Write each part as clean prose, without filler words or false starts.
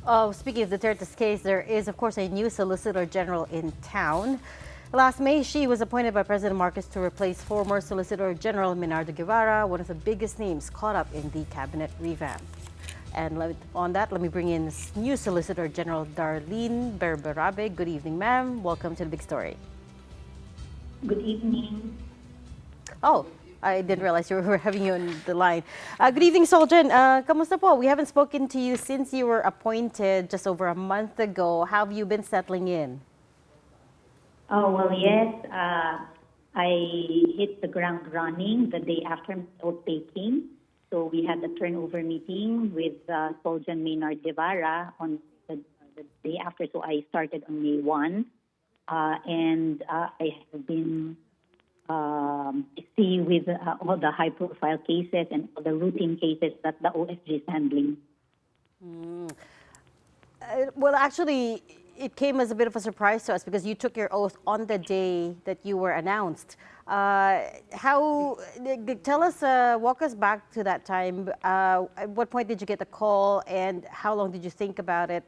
Oh, speaking of Duterte's case, there is, of course, a new Solicitor General in town. Last May, she was appointed by President Marcos to replace former Solicitor General Menardo Guevara, one of the biggest names caught up in the cabinet revamp. And on that, let me bring in new Solicitor General Darlene Berberabe. Good evening, ma'am. Welcome to the big story. Good evening. Oh, I didn't realize you were having you on the line. Good evening, Solgen. Kamusta po? We haven't spoken to you since you were appointed just over a month ago. How have you been settling in? Oh, well, yes. I hit the ground running the day after oath taking. So we had a turnover meeting with Soljan Maynard Guevara on the day after. So I started on May 1. And I have been busy with all the high-profile cases and all the routine cases that the OSG is handling. Well, actually, it came as a bit of a surprise to us because you took your oath on the day that you were announced. Tell us, walk us back to that time. At what point did you get the call and how long did you think about it?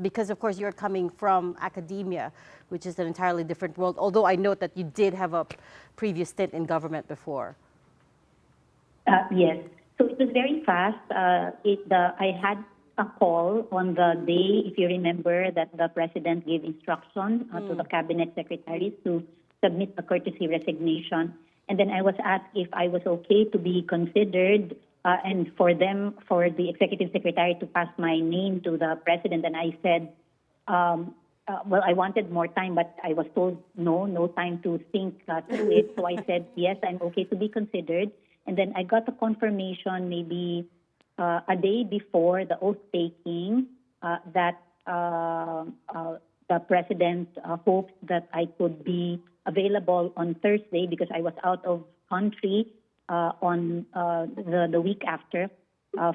Because, of course, you're coming from academia, which is an entirely different world, although I note that you did have a previous stint in government before. Yes. So it was very fast. I had a call on the day, if you remember, that the president gave instruction to the cabinet secretaries to submit a courtesy resignation. And then I was asked if I was okay to be considered and for the executive secretary to pass my name to the president. And I said, well, I wanted more time, but I was told no time to think through it. So I said, yes, I'm okay to be considered. And then I got a confirmation maybe a day before the oath taking that the president hoped that I could be available on Thursday because I was out of country on the week after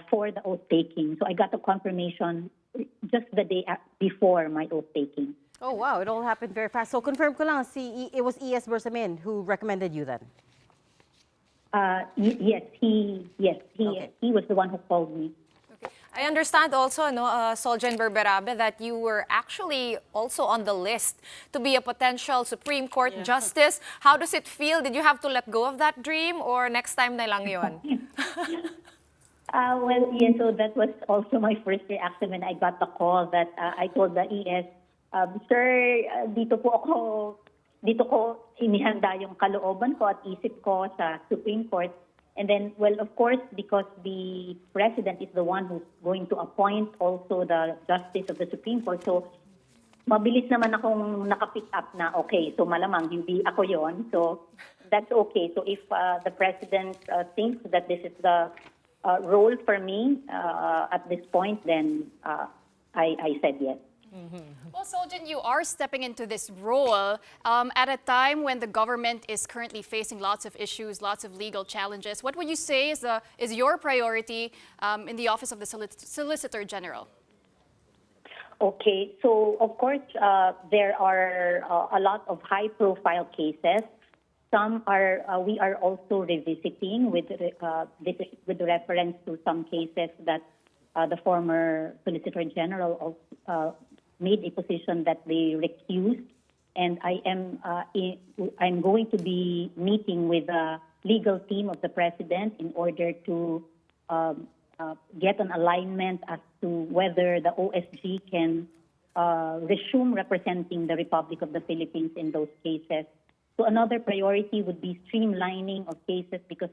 for the oath taking. So I got a confirmation just the day before my oath taking. Oh, wow. It all happened very fast. So confirm ko lang, it was E.S. Bersamin who recommended you then? Yes, he was the one who called me. Okay. I understand also, Soljan Berberabe, that you were actually also on the list to be a potential Supreme Court justice. How does it feel? Did you have to let go of that dream or next time na lang yun? Well, yeah, so that was also my first reaction when I got the call that I told the ES, sir, dito ko inihanda yung kalooban ko at isip ko sa Supreme Court. And then, well, of course, because the president is the one who's going to appoint also the justice of the Supreme Court. So, mabilis naman akong nakapick up na, okay, so malamang hindi ako yon. So, that's okay. So, if the president thinks that this is the role for me at this point, then I said yes. Well, Soljan, you are stepping into this role at a time when the government is currently facing lots of issues, lots of legal challenges. What would you say is your priority in the Office of the Solicitor General? Okay, so of course there are a lot of high-profile cases. Some are we are also revisiting with reference to some cases that the former Solicitor General made a position that they recused, and I'm going to be meeting with the legal team of the president in order to get an alignment as to whether the OSG can resume representing the Republic of the Philippines in those cases. So another priority would be streamlining of cases because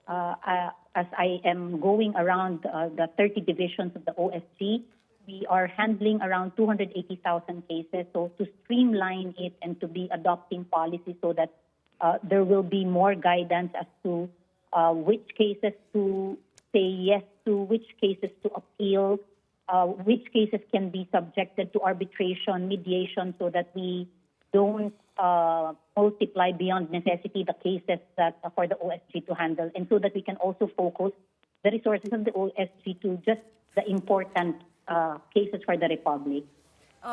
as I am going around the 30 divisions of the OSG, we are handling around 280,000 cases. So to streamline it and to be adopting policy so that there will be more guidance as to which cases to say yes to, which cases to appeal, which cases can be subjected to arbitration, mediation, so that we don't multiply beyond necessity the cases that for the OSG to handle, and so that we can also focus the resources of the OSG to just the important cases for the Republic.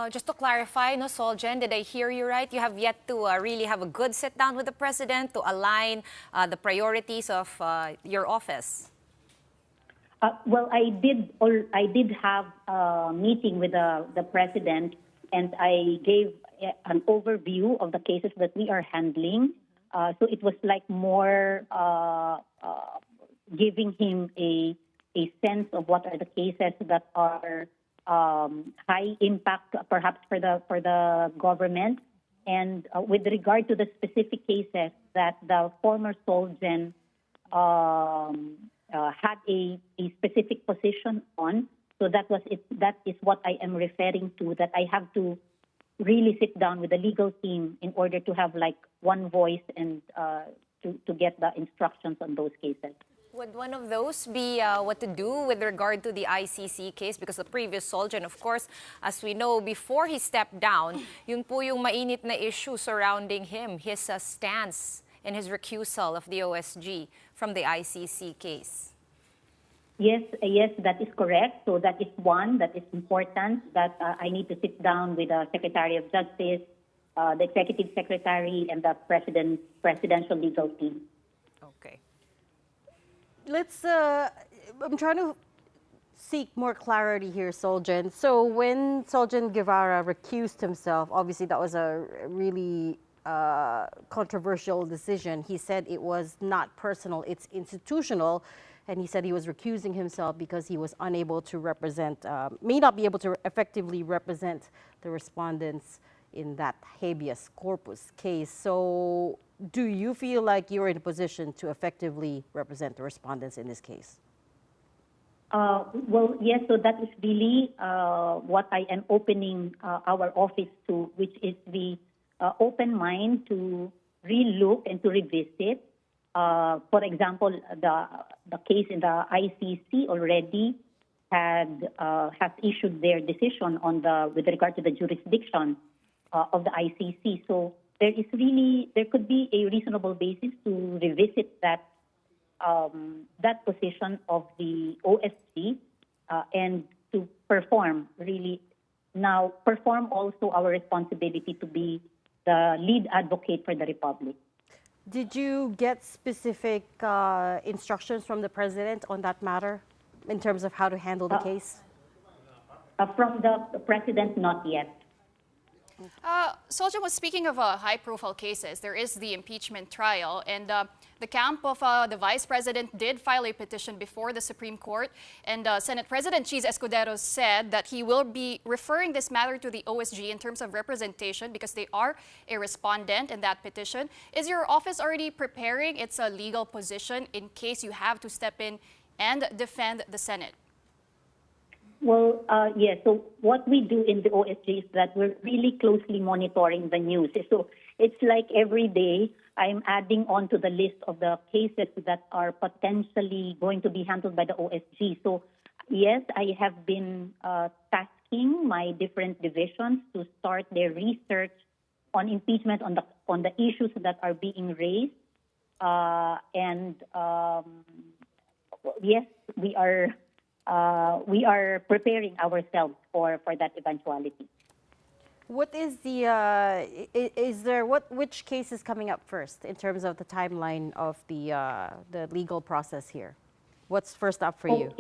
Just to clarify, Soljan, did I hear you right? You have yet to really have a good sit down with the president to align the priorities of your office. Well, I did have a meeting with the president, and I gave an overview of the cases that we are handling. So it was like more giving him a sense of what are the cases that are high impact, perhaps for the government. And with regard to the specific cases that the former Solgen had a specific position on, so that was it. That is what I am referring to. That I have to really sit down with the legal team in order to have like one voice and to get the instructions on those cases. Would one of those be what to do with regard to the ICC case? Because the previous Solgen, of course, as we know, before he stepped down, yun po yung mainit na issue surrounding him, his stance and his recusal of the OSG from the ICC case. Yes, that is correct. So that is one that is important that I need to sit down with the Secretary of Justice, the Executive Secretary, and the presidential legal team. Okay. I'm trying to seek more clarity here, Solgen. So when Solgen Guevara recused himself, obviously that was a really controversial decision. He said it was not personal, it's institutional. And he said he was recusing himself because he was unable to represent, may not be able to effectively represent the respondents in that habeas corpus case. So do you feel like you're in a position to effectively represent the respondents in this case? Well, yes, so that is really what I am opening our office to, which is the open mind to relook and to revisit. For example, the case in the ICC already has issued their decision on with regard to the jurisdiction of the ICC. So there could be a reasonable basis to revisit that position of the OSG and to perform also our responsibility to be the lead advocate for the Republic. Did you get specific instructions from the president on that matter in terms of how to handle the case? From the president, not yet. Soljan was speaking of high-profile cases. There is the impeachment trial, and the camp of the vice president did file a petition before the Supreme Court, and Senate President Cheese Escudero said that he will be referring this matter to the OSG in terms of representation because they are a respondent in that petition. Is your office already preparing its legal position in case you have to step in and defend the Senate? Well, yes. So what we do in the OSG is that we're really closely monitoring the news. So it's like every day I'm adding on to the list of the cases that are potentially going to be handled by the OSG. So yes, I have been tasking my different divisions to start their research on impeachment, on the issues that are being raised. Yes, we are preparing ourselves for that eventuality. What is which case is coming up first in terms of the timeline of the legal process here? What's first up for you?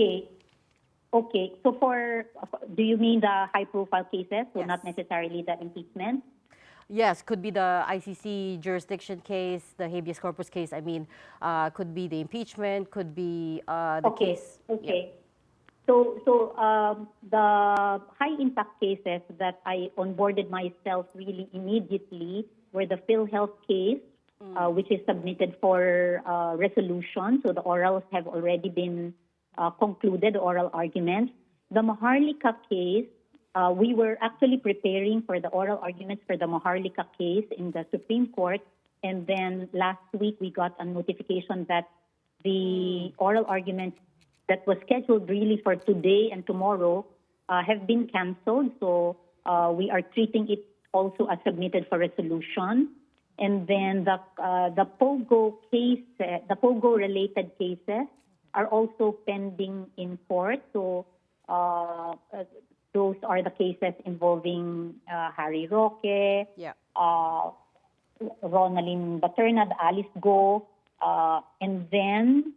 Okay. So do you mean the high-profile cases? So Yes. Not necessarily the impeachment? Yes, could be the ICC jurisdiction case, the habeas corpus case. I mean, could be the impeachment, could be the case. Okay. So the high-impact cases that I onboarded myself really immediately were the PhilHealth case, which is submitted for resolution. So the orals have already been concluded, oral arguments. The Maharlika case, we were actually preparing for the oral arguments for the Maharlika case in the Supreme Court. And then last week, we got a notification that the oral arguments that was scheduled really for today and tomorrow have been canceled. So we are treating it also as submitted for resolution. And then the POGO case, the POGO-related cases are also pending in court. So those are the cases involving Harry Roque, Ronaldin Baterna, Alice Go, and then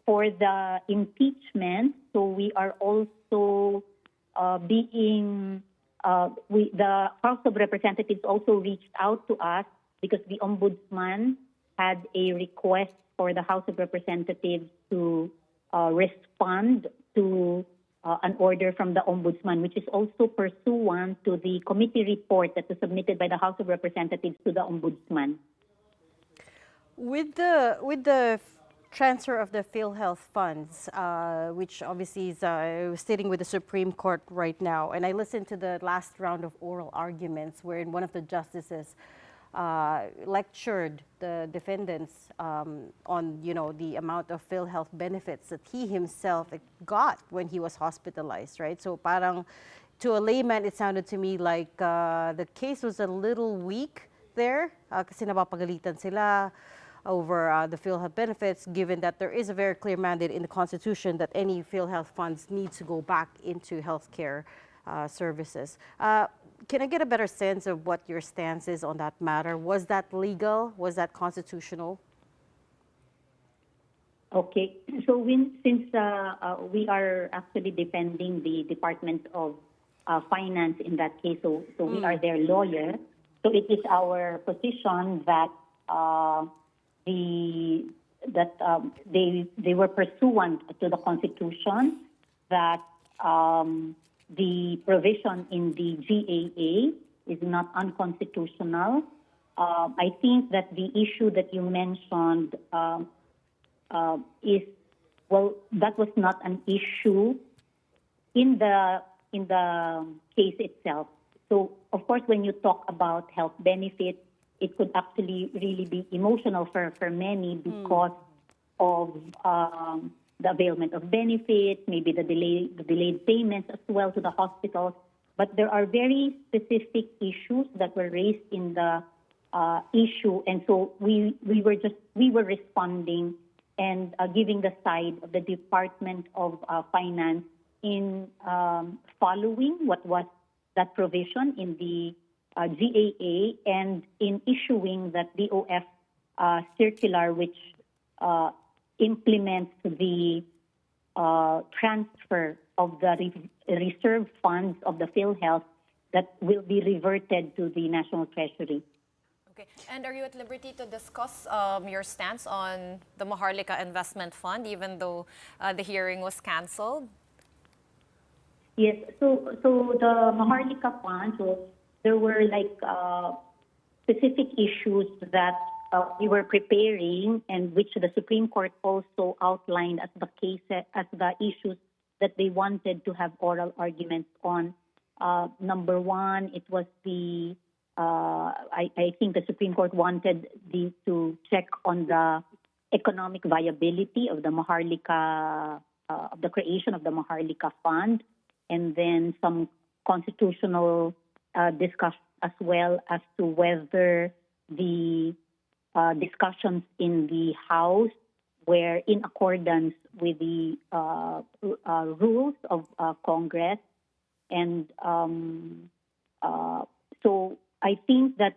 for the impeachment, so we are also the House of Representatives also reached out to us because the Ombudsman had a request for the House of Representatives to respond to an order from the Ombudsman, which is also pursuant to the committee report that was submitted by the House of Representatives to the Ombudsman. With the transfer of the PhilHealth funds, which obviously is sitting with the Supreme Court right now, and I listened to the last round of oral arguments wherein one of the justices lectured the defendants on the amount of PhilHealth benefits that he himself got when he was hospitalized, right? So parang to a layman, it sounded to me like the case was a little weak there kasi napapagalitan sila over the PhilHealth benefits, given that there is a very clear mandate in the Constitution that any PhilHealth funds need to go back into healthcare services. Can I get a better sense of what your stance is on that matter? Was that legal? Was that constitutional? Okay, so since we are actually defending the Department of Finance in that case, so we are their lawyer. So it is our position that they were pursuant to the Constitution, that the provision in the GAA is not unconstitutional. I think that the issue that you mentioned is, well, that was not an issue in the case itself. So, of course, when you talk about health benefits, it could actually really be emotional for many because of the availment of benefits, maybe the delayed payments as well to the hospitals. But there are very specific issues that were raised in the issue, and so we were responding and giving the side of the Department of Finance in following what was that provision in the GAA and in issuing that DOF circular, which implements the transfer of the reserve funds of the PhilHealth that will be reverted to the National Treasury. Okay. And are you at liberty to discuss your stance on the Maharlika Investment Fund, even though the hearing was canceled? Yes. So the Maharlika Fund, so there were specific issues that we were preparing, and which the Supreme Court also outlined as the issues that they wanted to have oral arguments on. Number one, it was the I think the Supreme Court wanted to check on the economic viability of the Maharlika, of the creation of the Maharlika Fund, and then some constitutional discussion as well as to whether the discussions in the House were in accordance with the rules of Congress. And so I think that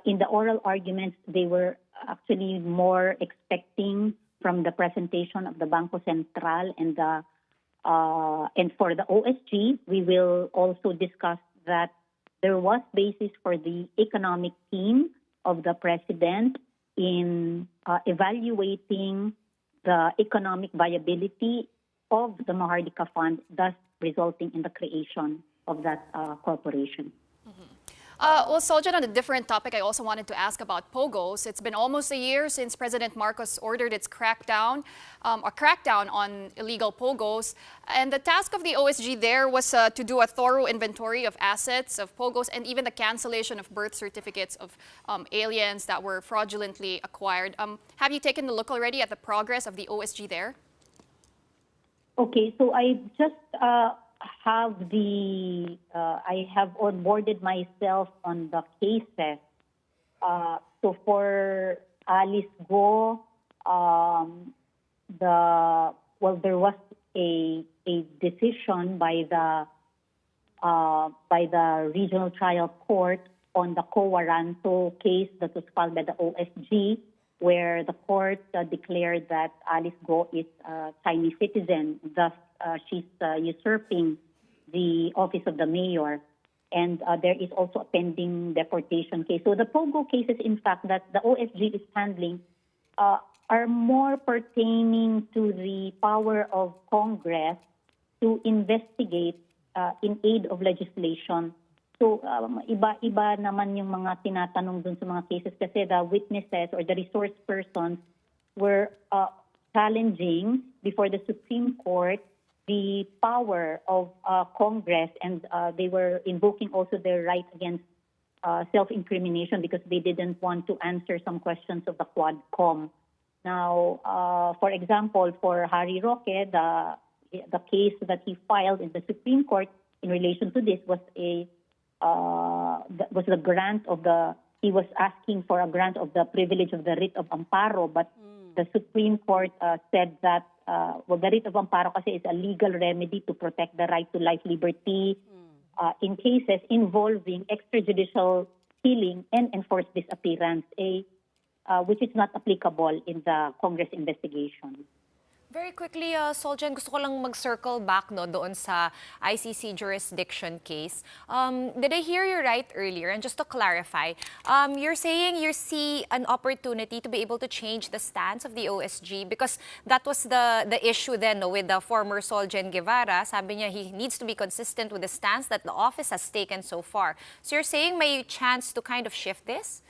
in the oral arguments, they were actually more expecting from the presentation of the Bangko Sentral and for the OSG, we will also discuss that there was basis for the economic team of the president in evaluating the economic viability of the Maharlika Fund, thus resulting in the creation of that corporation. Well, Soljan, on a different topic, I also wanted to ask about POGOs. It's been almost a year since President Marcos ordered its crackdown on illegal POGOs. And the task of the OSG there was to do a thorough inventory of assets of POGOs and even the cancellation of birth certificates of aliens that were fraudulently acquired. Have you taken a look already at the progress of the OSG there? Okay, so I just I have onboarded myself on the cases. So for Alice Go, there was a decision by the regional trial court on the Co Waranto case that was filed by the OSG, where the court declared that Alice Go is a Chinese citizen, thus she's usurping the office of the mayor. And there is also a pending deportation case. So the POGO cases, in fact, that the OSG is handling are more pertaining to the power of Congress to investigate in aid of legislation. So iba-iba naman yung mga tinatanong dun sa mga cases kasi the witnesses or the resource persons were challenging before the Supreme Court the power of Congress, and they were invoking also their right against self-incrimination because they didn't want to answer some questions of the Quadcom. Now, for example, for Harry Roque, the case that he filed in the Supreme Court in relation to this was the grant of he was asking for a grant of the privilege of the writ of amparo, but the Supreme Court said that the writ of amparo kasi is a legal remedy to protect the right to life, liberty in cases involving extrajudicial killing and enforced disappearance, which is not applicable in the Congress investigation. Very quickly, Soljan, gusto ko lang mag-circle back doon sa ICC jurisdiction case. Did I hear you right earlier? And just to clarify, you're saying you see an opportunity to be able to change the stance of the OSG because that was the issue then with the former Soljan Guevara. Sabi niya he needs to be consistent with the stance that the office has taken so far. So you're saying may chance to kind of shift this?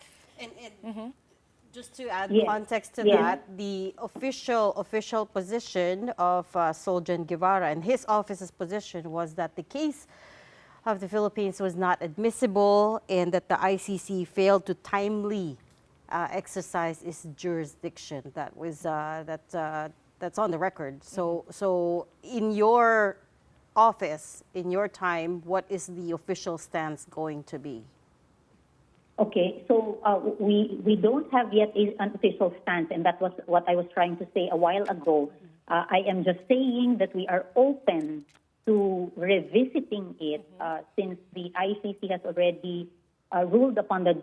Just to add Yes. context to Yes. that, the official position of Soljan Guevara and his office's position was that the case of the Philippines was not admissible and that the ICC failed to timely exercise its jurisdiction. That was that's on the record. So in your office, in your time, what is the official stance going to be? Okay, so we don't have yet an official stance, and that was what I was trying to say a while ago. I am just saying that we are open to revisiting it since the ICC has already ruled upon the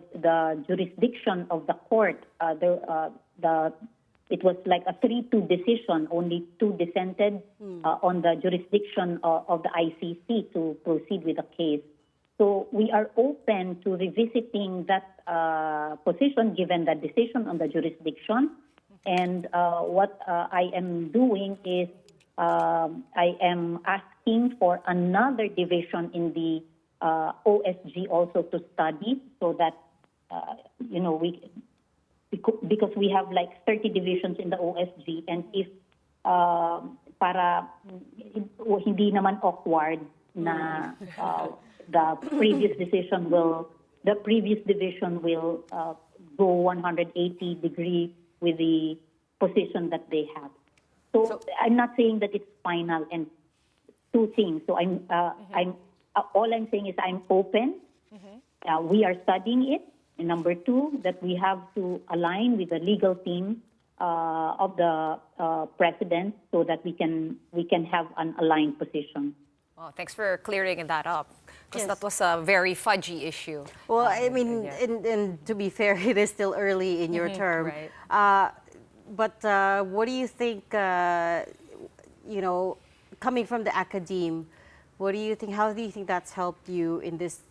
jurisdiction of the court. It was like a 3-2 decision, only 2 dissented on the jurisdiction of the ICC to proceed with the case. So we are open to revisiting that position given the decision on the jurisdiction. And what I am doing is I am asking for another division in the OSG also to study so that, because we have like 30 divisions in the OSG, and if para hindi naman awkward na the previous division will go 180 degree with the position that they have. So I'm not saying that it's final, and 2 things. So all I'm saying is I'm open. We are studying it. And number 2, that we have to align with the legal team of the president so that we can have an aligned position. Oh, thanks for clearing that up, because Yes. that was a very fudgy issue. Well, I mean, and to be fair, it is still early in your term. right. But what do you think, coming from the academe, what do you think, how do you think that's helped you in this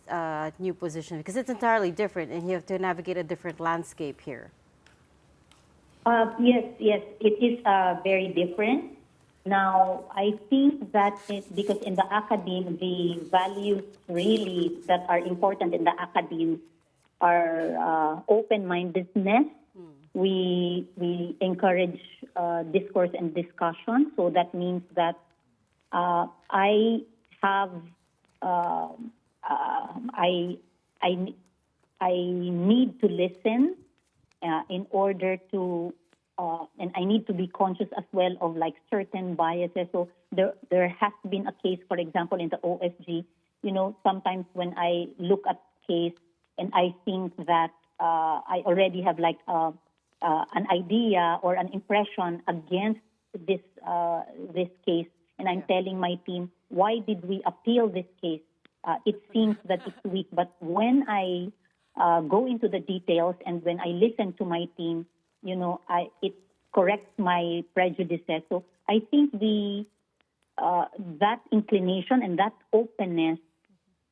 new position? Because it's entirely different and you have to navigate a different landscape here. Yes, it is very different. Now, I think that because in the academe, the values really that are important in the academe are open-mindedness. We encourage discourse and discussion. So that means that I need to listen in order to. And I need to be conscious as well of like certain biases. So there has been a case, for example, in the OSG. Sometimes when I look at case and I think that I already have like an idea or an impression against this case, and I'm telling my team, why did we appeal this case? It seems that it's weak, but when I go into the details and when I listen to my team, it corrects my prejudices. So I think that inclination and that openness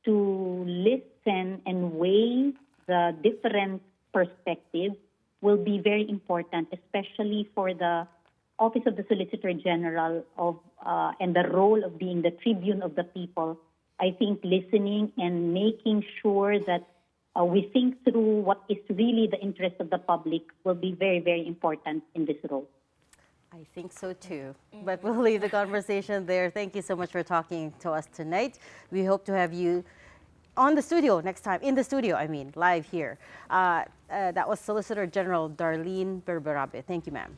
to listen and weigh the different perspectives will be very important, especially for the Office of the Solicitor General and the role of being the tribune of the people. I think listening and making sure that we think through what is really the interest of the public will be very, very important in this role. I think so too. But we'll leave the conversation there. Thank you so much for talking to us tonight. We hope to have you on the studio next time, in the studio, live here. That was Solicitor General Darlene Berberabe. Thank you, ma'am.